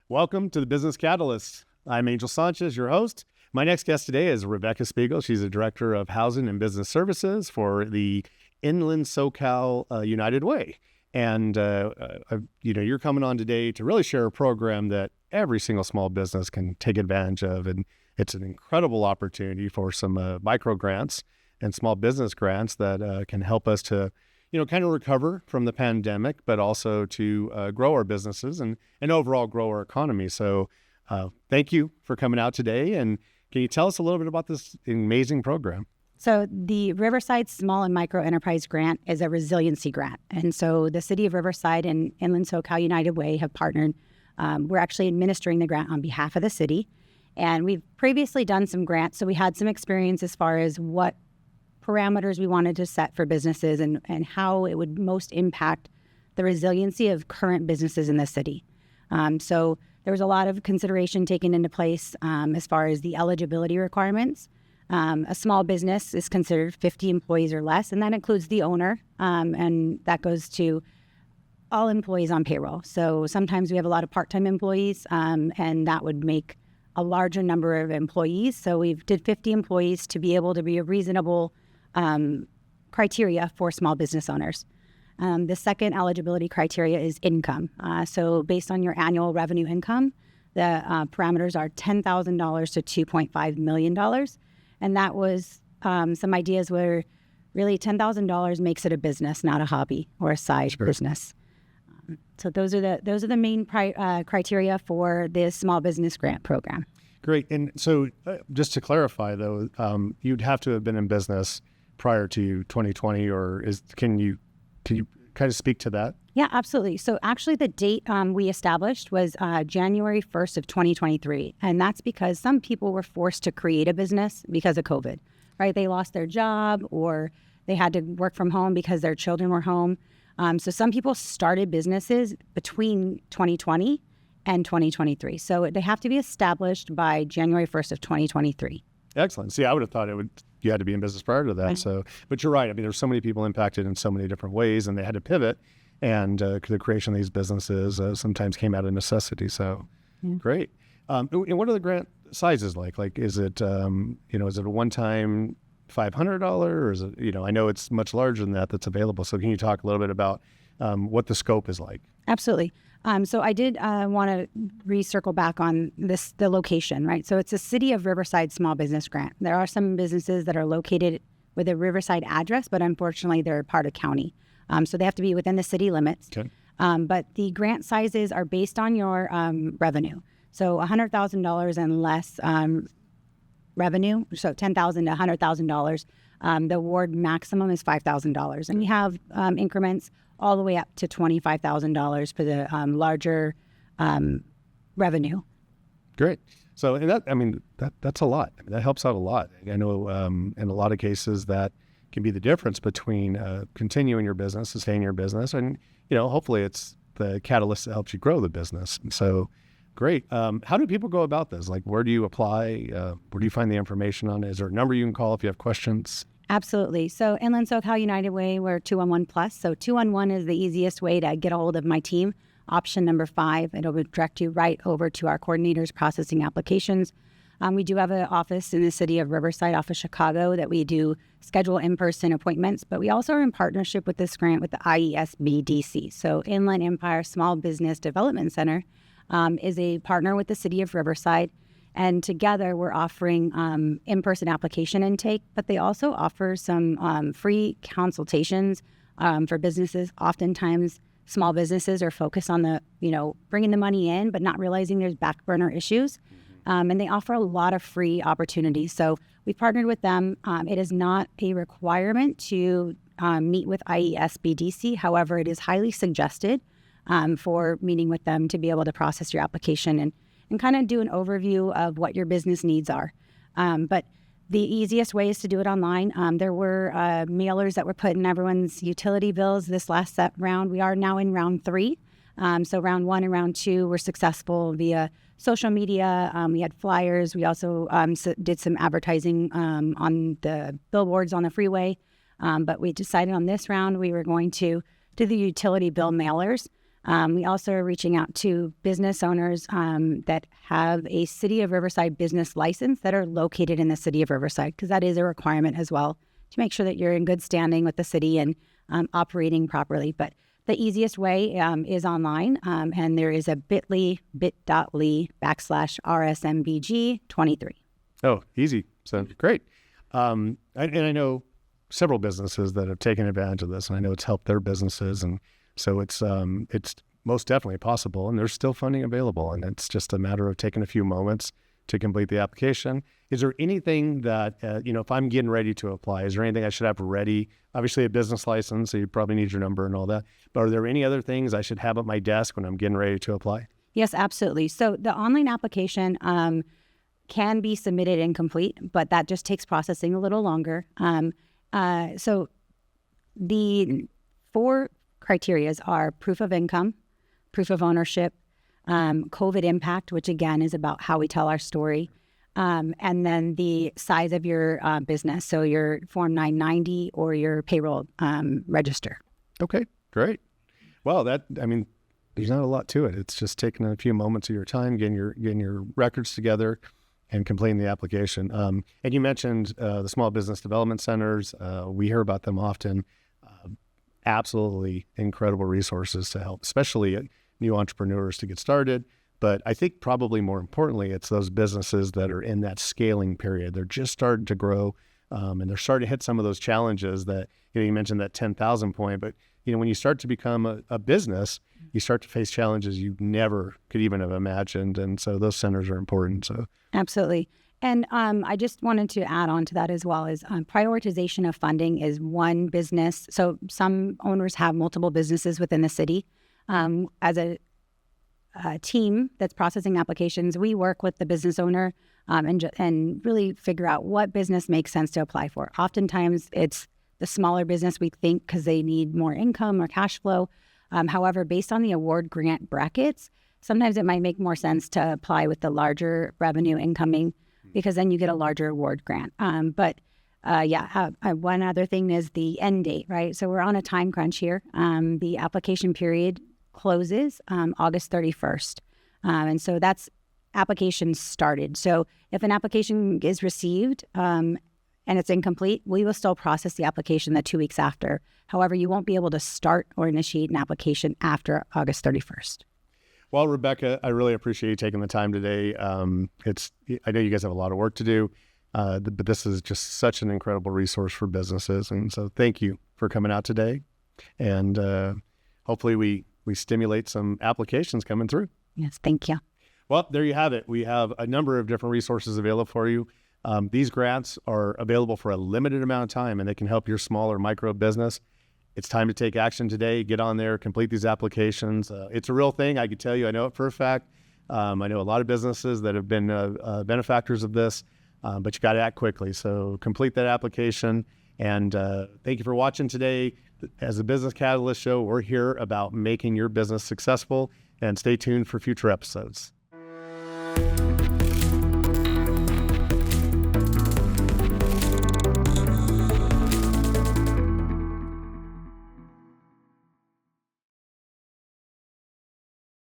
Welcome to the Business Catalyst. I'm Angel Sanchez, your host. My next guest today is Rebecca Spiegel. She's the Director of Housing and Business Services for the Inland SoCal United Way. And, you're coming on today to really share a program that every single small business can take advantage of. And it's an incredible opportunity for some micro grants and small business grants that can help us to kind of recover from the pandemic, but also to grow our businesses and overall grow our economy. So thank you for coming out today. And can you tell us a little bit about this amazing program? So the Riverside Small and Micro Enterprise Grant is a resiliency grant. And so the City of Riverside and Inland SoCal United Way have partnered. We're actually administering the grant on behalf of the city. And we've previously done some grants, so we had some experience as far as what parameters we wanted to set for businesses and how it would most impact the resiliency of current businesses in the city. So there was a lot of consideration taken into place as far as the eligibility requirements. A small business is considered 50 employees or less, and that includes the owner, and that goes to all employees on payroll. So sometimes we have a lot of part-time employees, and that would make a larger number of employees. So we did 50 employees to be able to be a reasonable criteria for small business owners. The second eligibility criteria is income. So based on your annual revenue income, the parameters are $10,000 to $2.5 million. And that was some ideas where really $10,000 makes it a business, not a hobby or a side business. So those are the main criteria for this small business grant program. Great. And so just to clarify, though, you'd have to have been in business prior to 2020, or can you kind of speak to that? Yeah, absolutely. So actually the date we established was January 1st of 2023. And that's because some people were forced to create a business because of COVID, right? They lost their job or they had to work from home because their children were home. So some people started businesses between 2020 and 2023. So they have to be established by January 1st of 2023. Excellent. See, I would have thought you had to be in business prior to that. Right. So, but you're right. I mean, there's so many people impacted in so many different ways, and they had to pivot. And the creation of these businesses sometimes came out of necessity. So, Great. And what are the grant sizes like? Like, is it is it a one-time $500, or is it I know it's much larger than that's available. So, can you talk a little bit about what the scope is like? Absolutely. So I did want to recircle back on the location, right? So it's a City of Riverside Small Business Grant. There are some businesses that are located with a Riverside address, but unfortunately they're part of county. So they have to be within the city limits. Okay. But the grant sizes are based on your revenue. So $100,000 and less revenue, so $10,000 to $100,000. The award maximum is $5,000. And we have increments all the way up to $25,000 for the larger revenue. Great. So, and that's a lot. I mean, that helps out a lot. I know in a lot of cases that can be the difference between continuing your business, sustaining your business, and hopefully it's the catalyst that helps you grow the business. So, great. How do people go about this? Like, where do you apply? Where do you find the information on it? Is there a number you can call if you have questions? Absolutely. So Inland SoCal United Way, we're 211 plus. So 211 is the easiest way to get a hold of my team. Option number 5, it'll direct you right over to our coordinators processing applications. We do have an office in the city of Riverside off of Chicago that we do schedule in-person appointments, but we also are in partnership with this grant with the IESBDC. So Inland Empire Small Business Development Center is a partner with the city of Riverside. And together we're offering in-person application intake, but they also offer some free consultations for businesses. Oftentimes small businesses are focused on bringing the money in, but not realizing there's back burner issues. And they offer a lot of free opportunities. So we've partnered with them. It is not a requirement to meet with IESBDC. However, it is highly suggested for meeting with them to be able to process your application and kind of do an overview of what your business needs are. But the easiest way is to do it online. There were mailers that were put in everyone's utility bills this last round. We are now in round 3. So round one and round two were successful via social media. We had flyers. We also did some advertising on the billboards on the freeway. But we decided on this round we were going to do the utility bill mailers. We also are reaching out to business owners that have a City of Riverside business license that are located in the City of Riverside, because that is a requirement as well to make sure that you're in good standing with the city and operating properly. But the easiest way is online, and there is a bit.ly/RSMBG23. Oh, easy. So great. And I know several businesses that have taken advantage of this, and I know it's helped their businesses. And so it's most definitely possible, and there's still funding available. And it's just a matter of taking a few moments to complete the application. Is there anything that, if I'm getting ready to apply, is there anything I should have ready? Obviously a business license, so you probably need your number and all that. But are there any other things I should have at my desk when I'm getting ready to apply? Yes, absolutely. So the online application can be submitted incomplete, but that just takes processing a little longer. So the 4 criterias are proof of income, proof of ownership, COVID impact, which again is about how we tell our story, and then the size of your business, so your Form 990 or your payroll register. Okay, great. Well, there's not a lot to it. It's just taking a few moments of your time, getting your records together, and completing the application. And you mentioned the small business development centers. We hear about them often. Absolutely incredible resources to help, especially new entrepreneurs to get started. But I think probably more importantly, it's those businesses that are in that scaling period. They're just starting to grow, and they're starting to hit some of those challenges that, you mentioned that 10,000 point, but when you start to become a business, you start to face challenges you never could even have imagined. And so those centers are important. So absolutely. And I just wanted to add on to that as well is prioritization of funding is one business. So some owners have multiple businesses within the city. As a team that's processing applications, we work with the business owner and really figure out what business makes sense to apply for. Oftentimes it's the smaller business we think because they need more income or cash flow. However, based on the award grant brackets, sometimes it might make more sense to apply with the larger revenue incoming, because then you get a larger award grant. One other thing is the end date, right? So we're on a time crunch here. The application period closes August 31st. And so that's application started. So if an application is received and it's incomplete, we will still process the application the 2 weeks after. However, you won't be able to start or initiate an application after August 31st. Well, Rebecca, I really appreciate you taking the time today. I know you guys have a lot of work to do, but this is just such an incredible resource for businesses. And so thank you for coming out today. And hopefully we stimulate some applications coming through. Yes, thank you. Well, there you have it. We have a number of different resources available for you. These grants are available for a limited amount of time, and they can help your small or micro business. It's time to take action today. Get on there, complete these applications. It's a real thing. I can tell you, I know it for a fact. I know a lot of businesses that have been benefactors of this, but you got to act quickly. So complete that application. And thank you for watching today. As a Business Catalyst show, we're here about making your business successful, and stay tuned for future episodes.